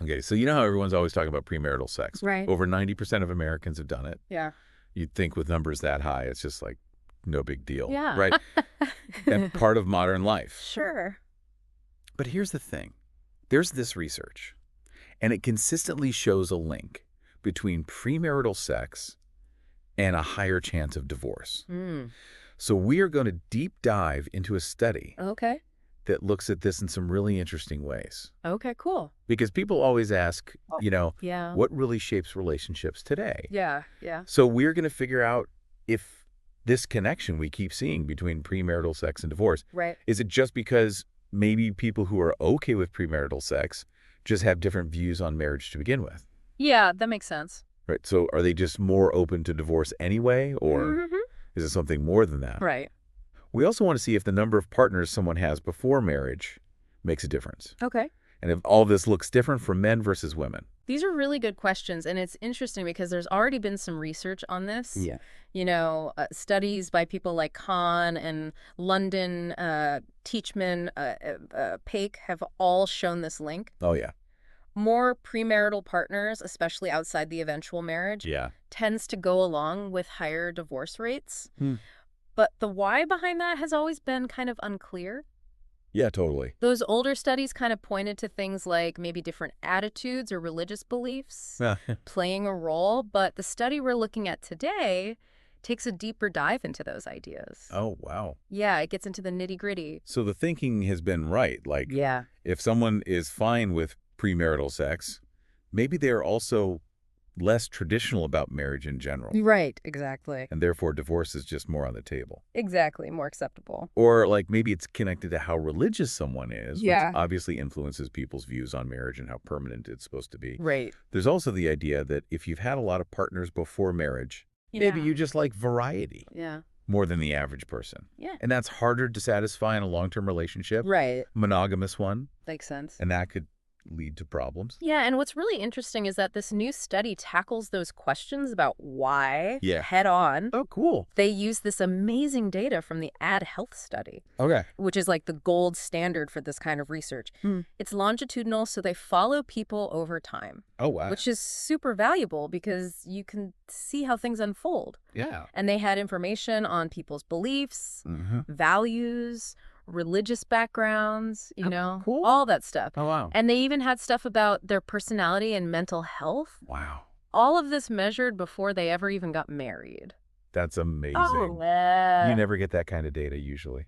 Okay, so you know how everyone's always talking about premarital sex? Right. Over 90% of Americans have done it. Yeah. You'd think with numbers that high, it's just like no big deal, Yeah. right? And part of modern life. Sure. But here's the thing. There's this research, and it consistently shows a link between premarital sex and a higher chance of divorce. Mm. So we are going to deep dive into a study Okay. that looks at this in some really interesting ways. Okay, cool. Because people always ask, Yeah. what really shapes relationships today? Yeah. Yeah. So we're going to figure out if this connection we keep seeing between premarital sex and divorce, Right. is it just because maybe people who are okay with premarital sex just have different views on marriage to begin with? Yeah, that makes sense. Right. So are they just more open to divorce anyway, or is it something more than that? Right. We also want to see if the number of partners someone has before marriage makes a difference. Okay. And if all this looks different for men versus women. These are really good questions, and it's interesting because there's already been some research on this. Yeah. Studies by people like Kahn and London, Teachman, Paik have all shown this link. Oh, yeah. More premarital partners, especially outside the eventual marriage, Yeah. tends to go along with higher divorce rates. Hmm. But the why behind that has always been kind of unclear. Yeah, totally. Those older studies kind of pointed to things like maybe different attitudes or religious beliefs playing a role, but the study we're looking at today takes a deeper dive into those ideas. Oh, wow. Yeah, it gets into the nitty-gritty. So the thinking has been right. Like, Yeah. if someone is fine with premarital sex, maybe they're also less traditional about marriage in general. Right, exactly. And therefore, divorce is just more on the table. Exactly, more acceptable. Or like maybe it's connected to how religious someone is, Yeah. which obviously influences people's views on marriage and how permanent it's supposed to be. Right. There's also the idea that if you've had a lot of partners before marriage, maybe you just like variety Yeah. more than the average person. Yeah. And that's harder to satisfy in a long-term relationship, Right. monogamous one, Makes sense. and that could lead to problems. Yeah, and what's really interesting is that this new study tackles those questions about why head on. Oh, cool. They use this amazing data from the Ad Health study, Okay. which is like the gold standard for this kind of research. It's longitudinal, so they follow people over time, Oh, wow. which is super valuable because you can see how things unfold. Yeah. And they had information on people's beliefs, values, religious backgrounds, cool. all that stuff. Oh, wow. And they even had stuff about their personality and mental health. Wow. All of this measured before they ever even got married. That's amazing. wow. You never get that kind of data usually.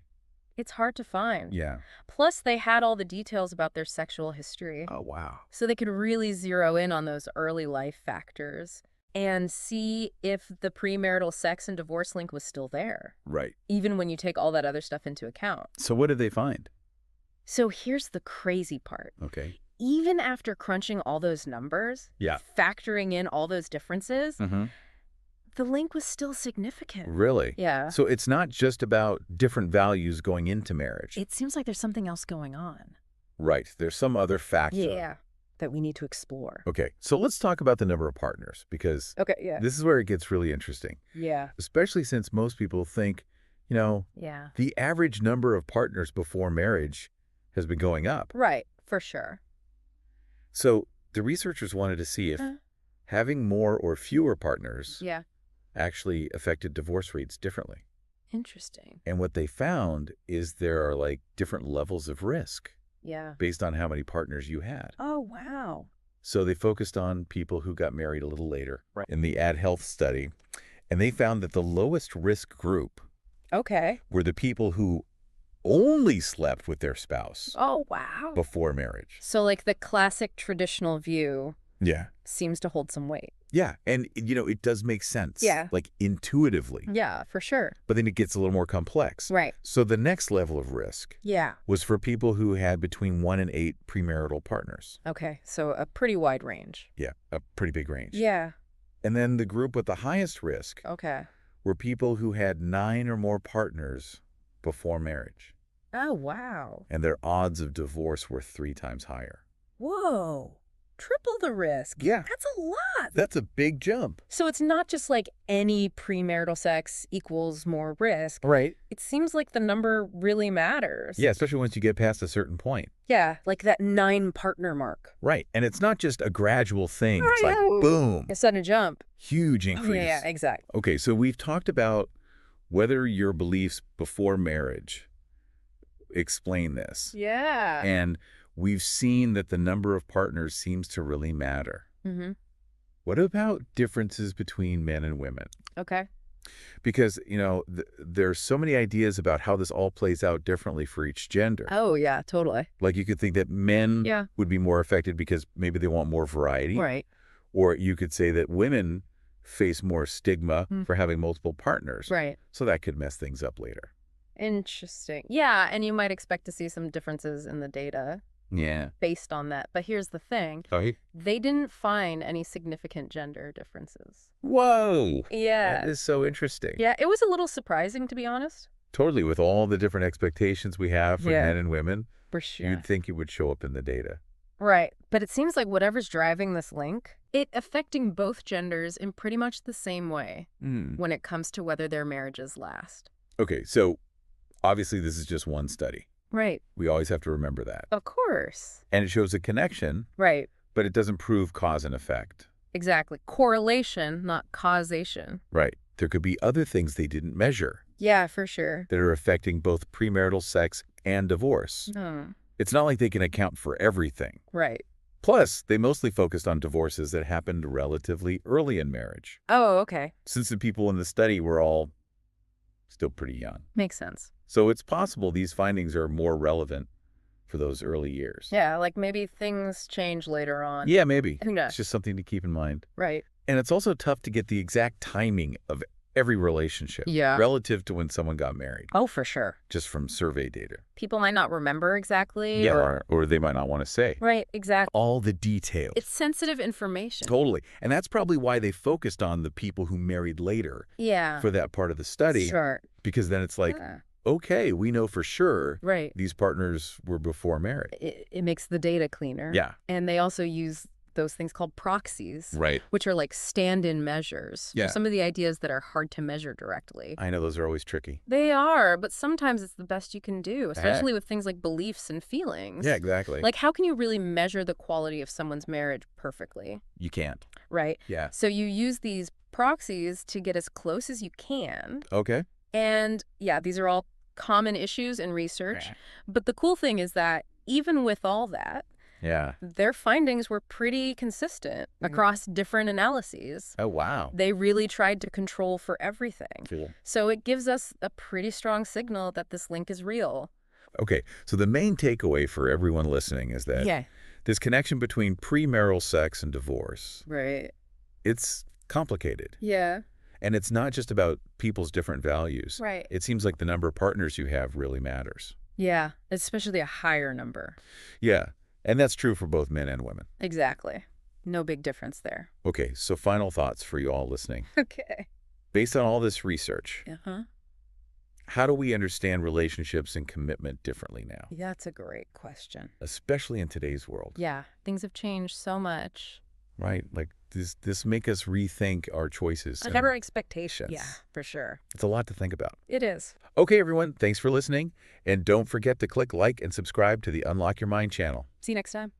It's hard to find. Yeah. Plus, they had all the details about their sexual history. Oh, wow. So they could really zero in on those early life factors and see if the premarital sex and divorce link was still there, Right. even when you take all that other stuff into account. So what did they find? So here's the crazy part. Okay. Even after crunching all those numbers, factoring in all those differences, the link was still significant. Really? Yeah. So it's not just about different values going into marriage. It seems like there's something else going on. Right. There's some other factor. Yeah. That we need to explore. Okay. So let's talk about the number of partners, because this is where it gets really interesting. Yeah. Especially since most people think, the average number of partners before marriage has been going up. Right. For sure. So the researchers wanted to see if having more or fewer partners actually affected divorce rates differently. Interesting. And what they found is there are like different levels of risk based on how many partners you had. Oh, wow. So they focused on people who got married a little later in the Ad Health study, and they found that the lowest risk group were the people who only slept with their spouse before marriage. So like the classic traditional view seems to hold some weight. Yeah. And, it does make sense. Yeah. Like intuitively. Yeah, for sure. But then it gets a little more complex. Right. So the next level of risk was for people who had between 1 and 8 premarital partners. Okay. So a pretty wide range. Yeah. A pretty big range. Yeah. And then the group with the highest risk were people who had 9 or more partners before marriage. Oh, wow. And their odds of divorce were 3 times higher. Whoa. triple the risk. Yeah. That's a lot. That's a big jump. So it's not just like any premarital sex equals more risk. Right. It seems like the number really matters. Yeah, especially once you get past a certain point. Yeah, like that 9-partner mark. Right. And it's not just a gradual thing. It's like, boom. A sudden jump. Huge increase. Oh, yeah, exactly. Okay, so we've talked about whether your beliefs before marriage explain this. Yeah. And we've seen that the number of partners seems to really matter. Mm-hmm. What about differences between men and women? Okay. Because, there's so many ideas about how this all plays out differently for each gender. Oh, yeah, totally. Like you could think that men would be more affected because maybe they want more variety. Right. Or you could say that women face more stigma for having multiple partners. Right. So that could mess things up later. Interesting. Yeah, and you might expect to see some differences in the data. Yeah. Based on that. But here's the thing. They didn't find any significant gender differences. Whoa. Yeah. That is so interesting. Yeah, it was a little surprising, to be honest. Totally. With all the different expectations we have for men and women, for sure, you'd think it would show up in the data. Right. But it seems like whatever's driving this link, it affecting both genders in pretty much the same way when it comes to whether their marriages last. Okay, so obviously this is just one study. Right. We always have to remember that. Of course. And it shows a connection. Right. But it doesn't prove cause and effect. Exactly. Correlation, not causation. Right. There could be other things they didn't measure. Yeah, for sure. That are affecting both premarital sex and divorce. It's not like they can account for everything. Right. Plus, they mostly focused on divorces that happened relatively early in marriage. Oh, okay. Since the people in the study were all still pretty young. Makes sense. So it's possible these findings are more relevant for those early years. Yeah, like maybe things change later on. Yeah, maybe. It's just something to keep in mind. Right. And it's also tough to get the exact timing of every relationship relative to when someone got married. Oh, for sure. Just from survey data. People might not remember exactly. Yeah, or they might not want to say. Right, exactly. All the details. It's sensitive information. Totally. And that's probably why they focused on the people who married later for that part of the study. Sure. Because then it's like, okay, we know for sure these partners were before marriage. It makes the data cleaner. Yeah. And they also use those things called proxies, which are like stand-in measures for some of the ideas that are hard to measure directly. I know those are always tricky. They are, but sometimes it's the best you can do, especially with things like beliefs and feelings. Yeah, exactly. Like, how can you really measure the quality of someone's marriage perfectly? You can't. Right. Yeah. So you use these proxies to get as close as you can. Okay. And yeah, these are all common issues in research. But the cool thing is that even with all that, their findings were pretty consistent across different analyses. Oh, wow. They really tried to control for everything. Cool. So it gives us a pretty strong signal that this link is real. Okay, so the main takeaway for everyone listening is that this connection between premarital sex and divorce, it's complicated. Yeah. And it's not just about people's different values. Right. It seems like the number of partners you have really matters. Yeah, especially a higher number. Yeah, and that's true for both men and women. Exactly. No big difference there. Okay, so final thoughts for you all listening. Okay. Based on all this research, how do we understand relationships and commitment differently now? Yeah, that's a great question. Especially in today's world. Yeah, things have changed so much. Right, like this make us rethink our choices and our expectations. Yeah, for sure. It's a lot to think about. It is. Okay, everyone, thanks for listening. And don't forget to click like and subscribe to the Unlock Your Mind channel. See you next time.